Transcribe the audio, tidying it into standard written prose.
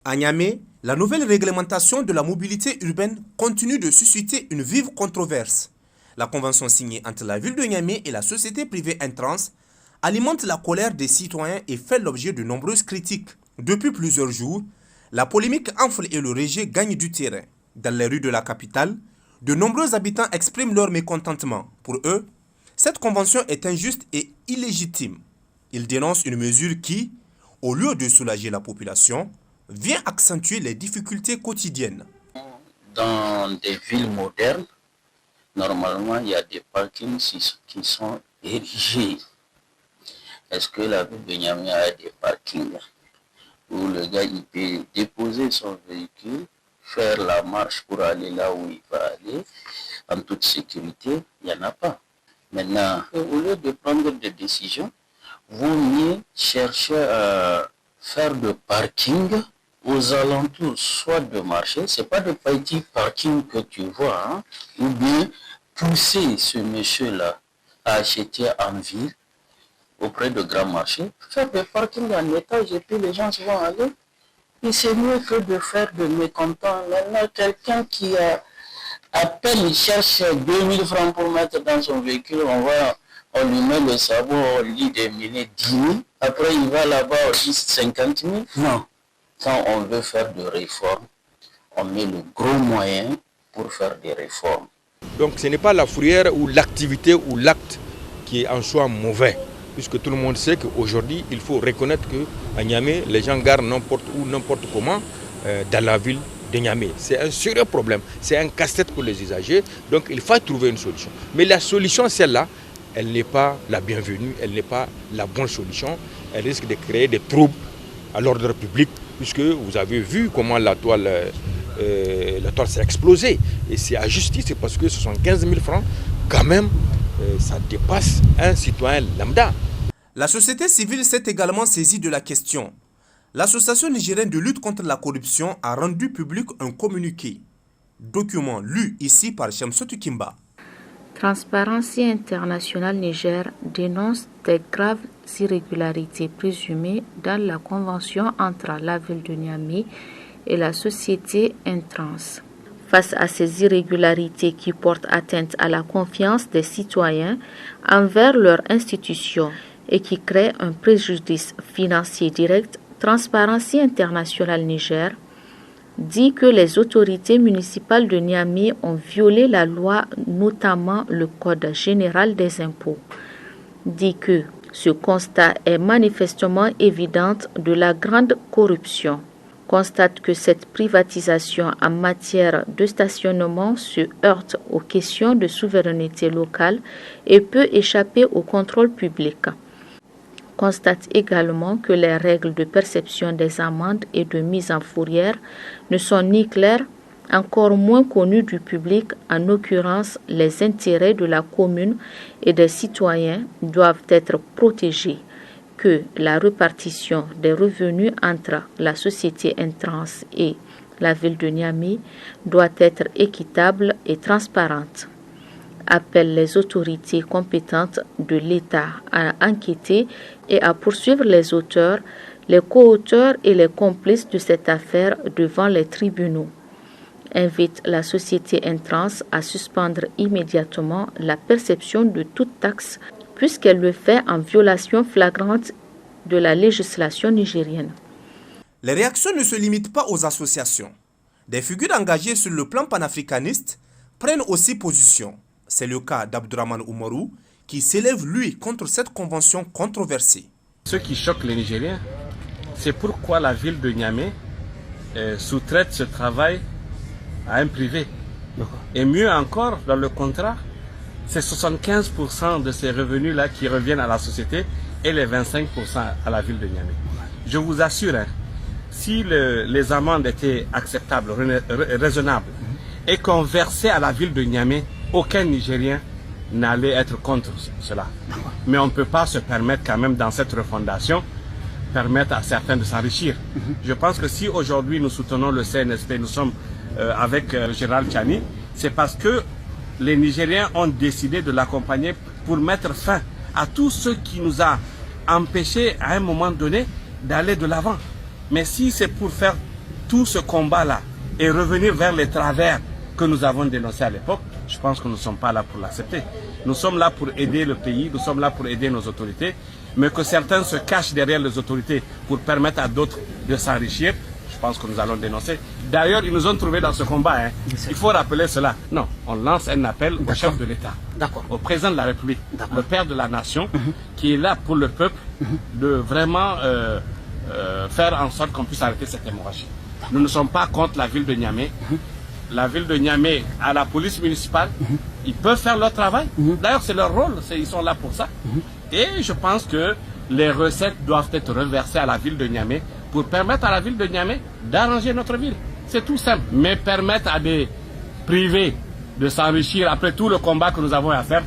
À Niamey, la nouvelle réglementation de la mobilité urbaine continue de susciter une vive controverse. La convention signée entre la ville de Niamey et la société privée Intrans alimente la colère des citoyens et fait l'objet de nombreuses critiques. Depuis plusieurs jours, la polémique enfle et le rejet gagne du terrain. Dans les rues de la capitale, de nombreux habitants expriment leur mécontentement. Pour eux, cette convention est injuste et illégitime. Ils dénoncent une mesure qui, au lieu de soulager la population, vient accentuer les difficultés quotidiennes. Dans des villes modernes, normalement, il y a des parkings qui sont érigés. Est-ce que la ville de Niamey a des parkings où le gars il peut déposer son véhicule, faire la marche pour aller là où il va aller en toute sécurité? Il n'y en a pas. Maintenant, au lieu de prendre des décisions, vaut mieux chercher à faire de parking aux alentours, soit de marché, c'est pas de petits parking que tu vois, hein, ou bien pousser ce monsieur-là à acheter en ville, auprès de grands marchés, faire des parkings en étage et puis les gens vont aller. Et c'est mieux que de faire de mécontents. Maintenant, quelqu'un qui a à peine il cherche 2000 francs pour mettre dans son véhicule, on lui met le sabot, on lui dit de mener 10 000, après il va là-bas, on dit 50 000. Non. Quand on veut faire des réformes, on met le gros moyen pour faire des réformes. Donc ce n'est pas la fourrière ou l'activité ou l'acte qui est en soi mauvais, puisque tout le monde sait qu'aujourd'hui, il faut reconnaître qu'à Niamey, les gens garent n'importe où, n'importe comment dans la ville de Niamey. C'est un sérieux problème, c'est un casse-tête pour les usagers, donc il faut trouver une solution. Mais la solution, celle-là, elle n'est pas la bienvenue, elle n'est pas la bonne solution, elle risque de créer des troubles à l'ordre public, puisque vous avez vu comment la toile s'est explosée. Et c'est à justice, parce que 75 000 francs, quand même, ça dépasse un citoyen lambda. La société civile s'est également saisie de la question. L'Association nigérienne de lutte contre la corruption a rendu public un communiqué. Document lu ici par Shamsotou Kimba. Transparency International Niger dénonce des graves irrégularités présumées dans la convention entre la ville de Niamey et la société Intrans. Face à ces irrégularités qui portent atteinte à la confiance des citoyens envers leurs institutions et qui créent un préjudice financier direct, Transparency International Niger dit que les autorités municipales de Niamey ont violé la loi, notamment le Code général des impôts. Dit que ce constat est manifestement évident de la grande corruption. Constate que cette privatisation en matière de stationnement se heurte aux questions de souveraineté locale et peut échapper au contrôle public. Constate également que les règles de perception des amendes et de mise en fourrière ne sont ni claires, encore moins connues du public. En l'occurrence, les intérêts de la commune et des citoyens doivent être protégés, que la répartition des revenus entre la société Intrans et la ville de Niamey doit être équitable et transparente. Appelle les autorités compétentes de l'État à enquêter et à poursuivre les auteurs, les co-auteurs et les complices de cette affaire devant les tribunaux. Invite la société Intrans à suspendre immédiatement la perception de toute taxe puisqu'elle le fait en violation flagrante de la législation nigérienne. Les réactions ne se limitent pas aux associations. Des figures engagées sur le plan panafricaniste prennent aussi position. C'est le cas d'Abdourahmane Oumarou, qui s'élève, lui, contre cette convention controversée. Ce qui choque les Nigériens, c'est pourquoi la ville de Niamey sous-traite ce travail à un privé. Et mieux encore, dans le contrat, c'est 75% de ces revenus-là qui reviennent à la société et les 25% à la ville de Niamey. Je vous assure, si les amendes étaient acceptables, raisonnables, et qu'on versait à la ville de Niamey, aucun Nigérien n'allait être contre cela. Mais on ne peut pas se permettre quand même dans cette refondation, permettre à certains de s'enrichir. Je pense que si aujourd'hui nous soutenons le CNSP, nous sommes avec Gérald Tchani, c'est parce que les Nigériens ont décidé de l'accompagner pour mettre fin à tout ce qui nous a empêchés à un moment donné d'aller de l'avant. Mais si c'est pour faire tout ce combat-là et revenir vers les travers que nous avons dénoncés à l'époque, je pense que nous ne sommes pas là pour l'accepter. Nous sommes là pour aider le pays, nous sommes là pour aider nos autorités, mais que certains se cachent derrière les autorités pour permettre à d'autres de s'enrichir, je pense que nous allons dénoncer. D'ailleurs, ils nous ont trouvés dans ce combat. Hein. Il faut rappeler cela. Non, on lance un appel au chef de l'État, au président de la République, le père de la nation, qui est là pour le peuple, de vraiment faire en sorte qu'on puisse arrêter cette hémorragie. Nous ne sommes pas contre la ville de Niamey. La ville de Niamey a la police municipale. Ils peuvent faire leur travail. D'ailleurs, c'est leur rôle. Ils sont là pour ça. Et je pense que les recettes doivent être reversées à la ville de Niamey pour permettre à la ville de Niamey d'arranger notre ville. C'est tout simple. Mais permettre à des privés de s'enrichir après tout le combat que nous avons à faire.